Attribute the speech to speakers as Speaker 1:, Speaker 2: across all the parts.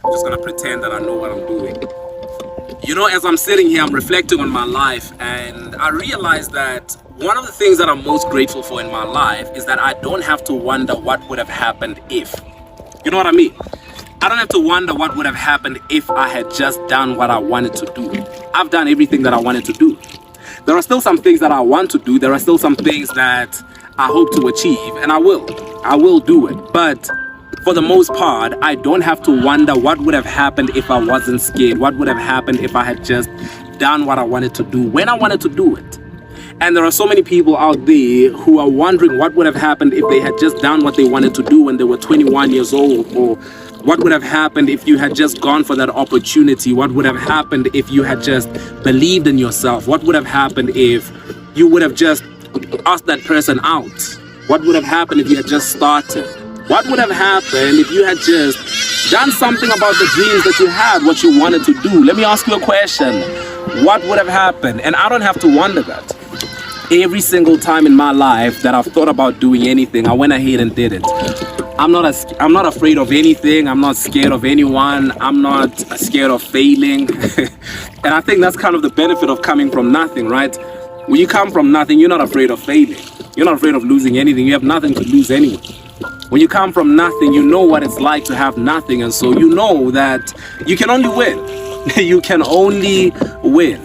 Speaker 1: I'm just gonna pretend that I know what I'm doing. You know, as I'm sitting here, I'm reflecting on my life, and I realize that one of the things that I'm most grateful for in my life is that I don't have to wonder what would have happened if. You know what I mean? I don't have to wonder what would have happened if I had just done what I wanted to do. I've done everything that I wanted to do. There are still some things that I want to do. There are still some things that I hope to achieve, and I will do it. But for the most part, I don't have to wonder what would have happened if I wasn't scared. What would have happened if I had just done what I wanted to do when I wanted to do it. And there are so many people out there who are wondering what would have happened if they had just done what they wanted to do when they were 21 years old, or what would have happened if you had just gone for that opportunity. What would have happened if you had just believed in yourself? What would have happened if you would have just asked that person out? What would have happened if you had just started? What would have happened if you had just done something about the dreams that you had, what you wanted to do? Let me ask you a question. What would have happened? And I don't have to wonder that. Every single time in my life that I've thought about doing anything, I went ahead and did it. I'm not afraid of anything. I'm not scared of anyone. I'm not scared of failing. And I think that's kind of the benefit of coming from nothing, right? When you come from nothing, you're not afraid of failing. You're not afraid of losing anything. You have nothing to lose anyway. When you come from nothing, you know what it's like to have nothing. And so you know that you can only win. You can only win.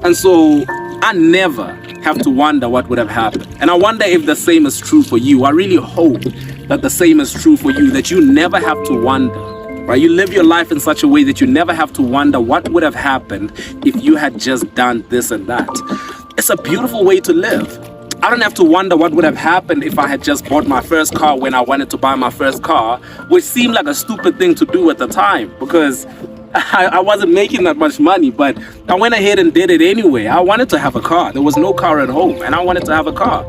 Speaker 1: And so I never have to wonder what would have happened. And I wonder if the same is true for you. I really hope that the same is true for you, that you never have to wonder, right? You live your life in such a way that you never have to wonder what would have happened if you had just done this and that. It's a beautiful way to live. I don't have to wonder what would have happened if I had just bought my first car when I wanted to buy my first car, which seemed like a stupid thing to do at the time because I wasn't making that much money, but I went ahead and did it anyway. I wanted to have a car. There was no car at home, and I wanted to have a car.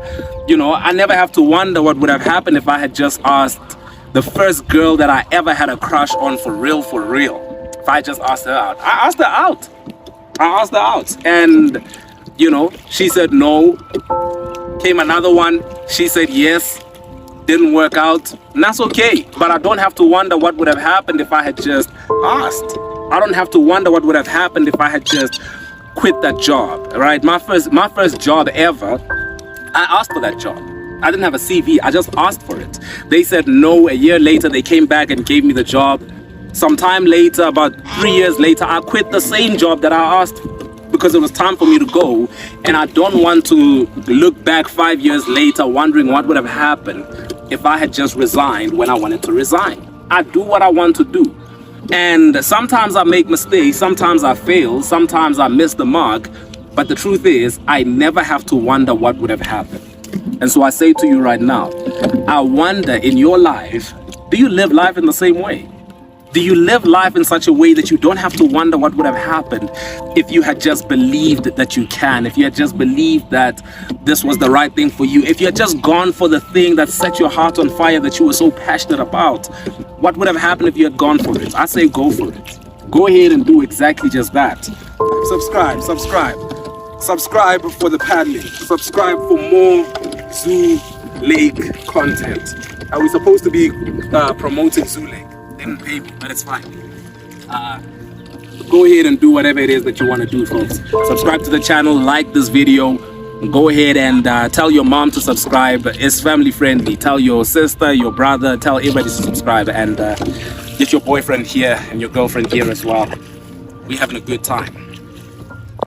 Speaker 1: You know, I never have to wonder what would have happened if I had just asked the first girl that I ever had a crush on for real. If I just asked her out. I asked her out. And, you know, she said no. Came another one. She said yes. Didn't work out. And that's okay. But I don't have to wonder what would have happened if I had just asked. I don't have to wonder what would have happened if I had just quit that job, right? My first job ever, I asked for that job. I didn't have a CV. I just asked for it. They said no. A year later, they came back and gave me the job. Sometime later, about 3 years later, I quit the same job that I asked for because it was time for me to go. And I don't want to look back 5 years later wondering what would have happened if I had just resigned when I wanted to resign. I do what I want to do. And sometimes I make mistakes, sometimes I fail, sometimes I miss the mark. But the truth is, I never have to wonder what would have happened. And so I say to you right now, I wonder in your life, do you live life in the same way? Do you live life in such a way that you don't have to wonder what would have happened if you had just believed that you can, if you had just believed that this was the right thing for you, if you had just gone for the thing that set your heart on fire that you were so passionate about? What would have happened if you had gone for it? I say go for it. Go ahead and do exactly just that. Subscribe for the paddling. Subscribe for more Zoo Lake content. We're supposed to be promoting Zoo Lake. Didn't pay me, but it's fine. Go ahead and do whatever it is that you want to do, folks. Subscribe to the channel, like this video. Go ahead and tell your mom to subscribe. It's family friendly. Tell your sister, your brother, tell everybody to subscribe, and get your boyfriend here and your girlfriend here as well. We're having a good time.